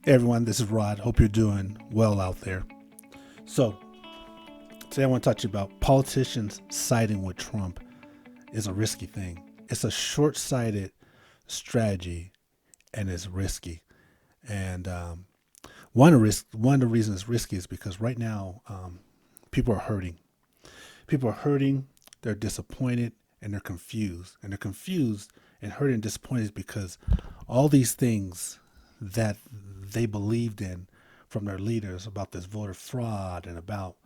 Hey everyone, this is Rod. Hope you're doing well out there. So, today I want to talk to you about politicians siding with Trump is a risky thing. It's a short sighted strategy and it's risky. And one of the reasons it's risky is because right now people are hurting. People are hurting, they're disappointed, and they're confused. And they're confused and hurt and disappointed because all these things that they believed in from their leaders about this voter fraud and about,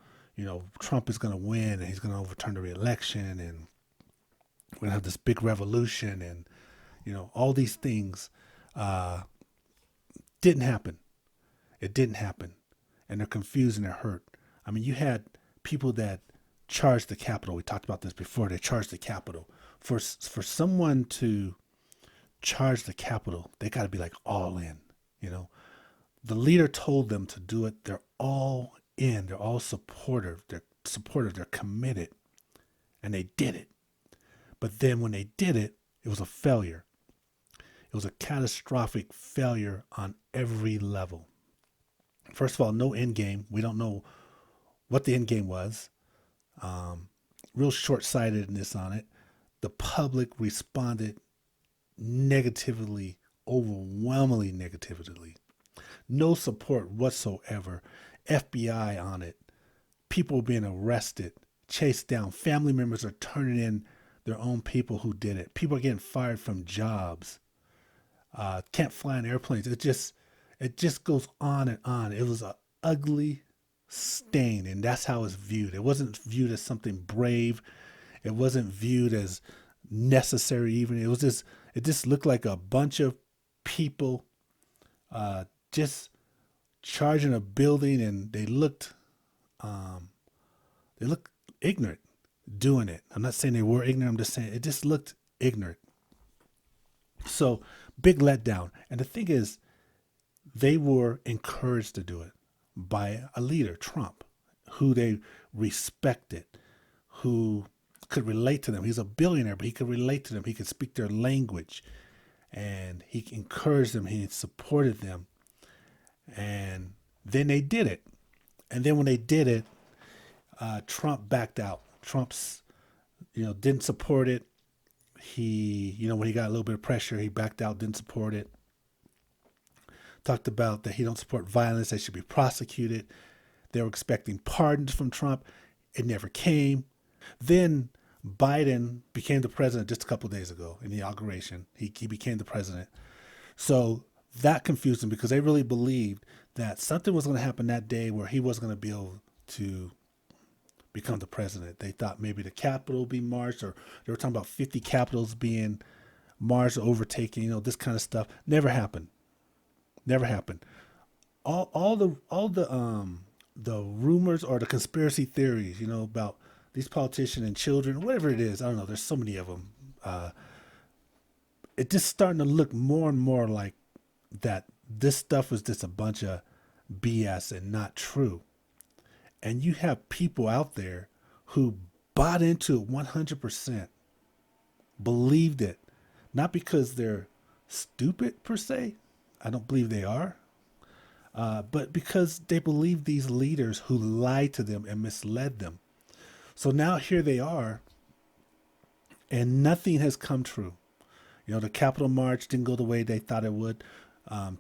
Trump is going to win and he's going to overturn the election and we're going to have this big revolution and, all these things uh, didn't happen. It didn't happen. And they're confused and they're hurt. I mean, you had people that charged the Capitol. We talked about this before. They charged the Capitol. For someone to charge the Capitol, they got to be like all in. You know, the leader told them to do it. They're all in. They're all supportive. They're supportive. They're committed, and they did it. But then when they did it, it was a failure. It was a catastrophic failure on every level. First of all, no end game. We don't know what the end game was. Um, Real short sightedness on it. The public responded negatively, overwhelmingly negatively. No support whatsoever. FBI on it. People being arrested, chased down. Family members are turning in their own people who did it. People are getting fired from jobs. Can't fly in airplanes. It just goes on and on. It was a ugly stain, and that's how it's viewed. It wasn't viewed as something brave. It wasn't viewed as necessary. Even it just looked like a bunch of people just charging a building, and um, they looked ignorant doing it. I'm not saying they were ignorant. I'm just saying it just looked ignorant. So big letdown. And the thing is, they were encouraged to do it by a leader, Trump, who they respected, who could relate to them. He's a billionaire, but he could relate to them. He could speak their language, and he encouraged them. He supported them, and then they did it. And then when they did it, Trump backed out. Trump's, didn't support it. When he got a little bit of pressure, he backed out, didn't support it. Talked about that he don't support violence. They should be prosecuted. They were expecting pardons from Trump. It never came. Then Biden became the president just a couple of days ago in the inauguration. He became the president. So that confused them because they really believed that something was going to happen that day where he wasn't going to be able to become the president. They thought maybe the Capitol would be marched, or they were talking about 50 capitals being marched or overtaken, this kind of stuff. Never happened. Never happened. All the rumors or the conspiracy theories, about these politicians and children, whatever it is, I don't know. There's so many of them. Uh, it's just starting to look more and more like that. This stuff was just a bunch of BS and not true. And you have people out there who bought into it 100%, believed it, not because they're stupid per se. I don't believe they are, but because they believe these leaders who lied to them and misled them. So now here they are, and nothing has come true. The Capitol March didn't go the way they thought it would.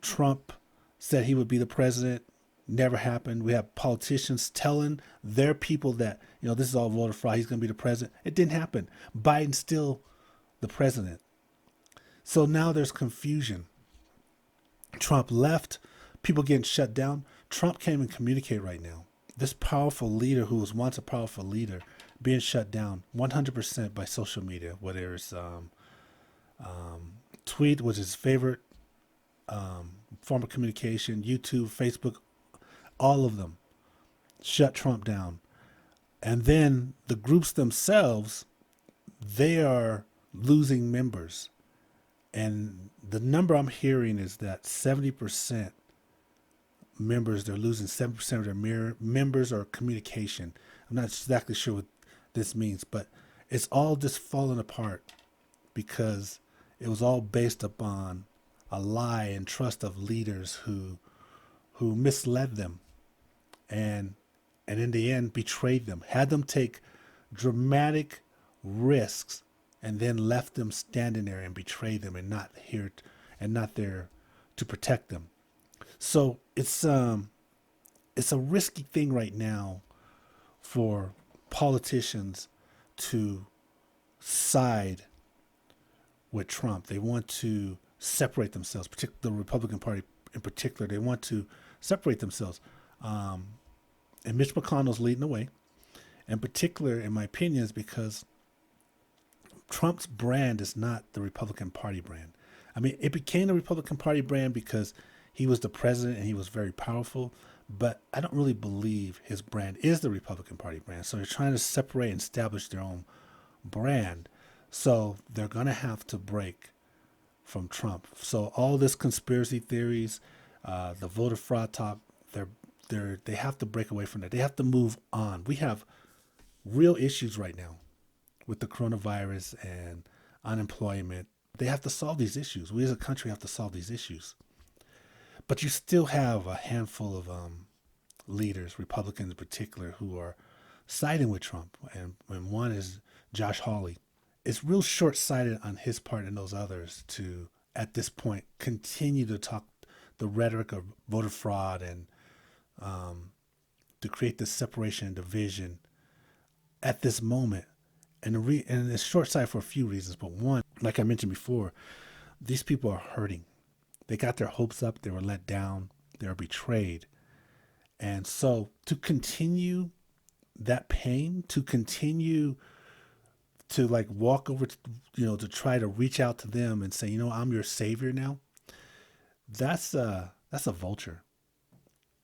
Trump said he would be the president. Never happened. We have politicians telling their people that, this is all voter fraud. He's going to be the president. It didn't happen. Biden's still the president. So now there's confusion. Trump left, people getting shut down. Trump can't even communicate right now. This powerful leader, who was once a powerful leader, being shut down 100% by social media, whether it's tweet was his favorite form of communication, YouTube, Facebook, all of them shut Trump down. And then the groups themselves, they are losing members. And the number I'm hearing is that 70% members, they're losing 7% of their members or communication. I'm not exactly sure what this means, but it's all just falling apart because it was all based upon a lie and trust of leaders who who misled them and in the end betrayed them, had them take dramatic risks, and then left them standing there and betrayed them and not here and not there to protect them. So it's a risky thing right now for politicians to side with Trump. They want to separate themselves, particularly the Republican Party in particular. They want to separate themselves. And Mitch McConnell's leading the way. In particular, in my opinion, is because Trump's brand is not the Republican Party brand. I mean, it became the Republican Party brand because he was the president and he was very powerful, but I don't really believe his brand is the Republican Party brand. So they're trying to separate and establish their own brand. So they're going to have to break from Trump. So all this conspiracy theories, the voter fraud talk, they have to break away from that. They have to move on. We have real issues right now with the coronavirus and unemployment. They have to solve these issues. We as a country have to solve these issues. But you still have a handful of leaders, Republicans in particular, who are siding with Trump. And one is Josh Hawley. It's real short-sighted on his part and those others to, at this point, continue to talk the rhetoric of voter fraud and to create this separation and division at this moment. And it's short-sighted for a few reasons. But one, like I mentioned before, these people are hurting. They got their hopes up. They were let down. They were betrayed. And so to continue that pain, to continue to like walk over, to try to reach out to them and say, I'm your savior now. That's a vulture.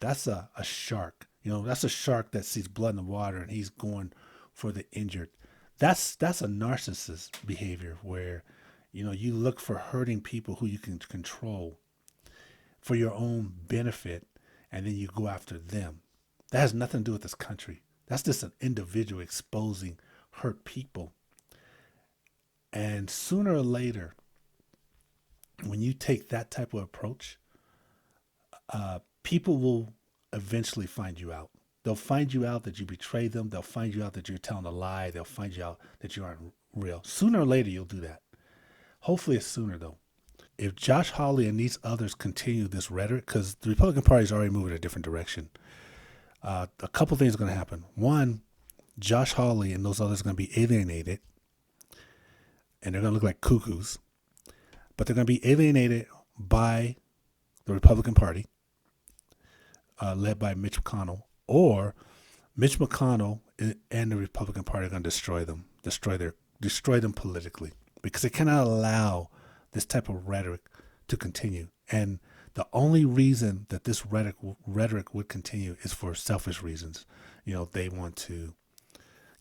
That's a shark. That's a shark that sees blood in the water and he's going for the injured. That's a narcissist behavior where, you look for hurting people who you can control for your own benefit, and then you go after them. That has nothing to do with this country. That's just an individual exposing hurt people. And sooner or later, when you take that type of approach, people will eventually find you out. They'll find you out that you betrayed them. They'll find you out that you're telling a lie. They'll find you out that you aren't real. Sooner or later, you'll do that. Hopefully it's sooner, though. If Josh Hawley and these others continue this rhetoric, because the Republican Party is already moving in a different direction, a couple things are going to happen. One, Josh Hawley and those others are going to be alienated, and they're going to look like cuckoos, but they're going to be alienated by the Republican Party, led by Mitch McConnell, or Mitch McConnell and the Republican Party are going to destroy them, destroy them politically, because they cannot allow this type of rhetoric to continue. And the only reason that this rhetoric would continue is for selfish reasons. They want to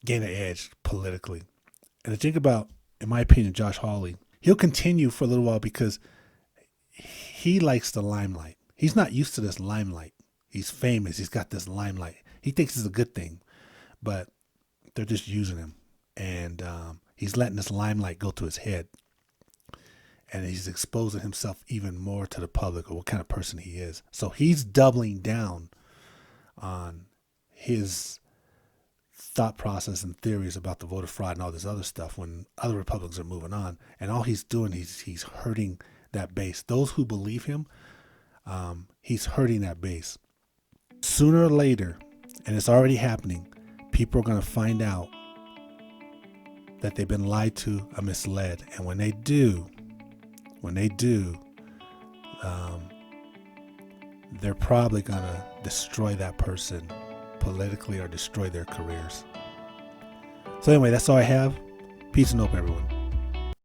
gain an edge politically. And the thing about, in my opinion, Josh Hawley, he'll continue for a little while because he likes the limelight. He's not used to this limelight. He's famous. He's got this limelight. He thinks it's a good thing, but they're just using him. And he's letting this limelight go to his head. And he's exposing himself even more to the public or what kind of person he is. So he's doubling down on his thought process and theories about the voter fraud and all this other stuff when other Republicans are moving on. And all he's doing, he's hurting that base. Those who believe him, he's hurting that base. Sooner or later, and it's already happening, people are going to find out that they've been lied to or misled. And when they do, they're probably going to destroy that person politically or destroy their careers. So anyway, that's all I have. Peace and hope, everyone.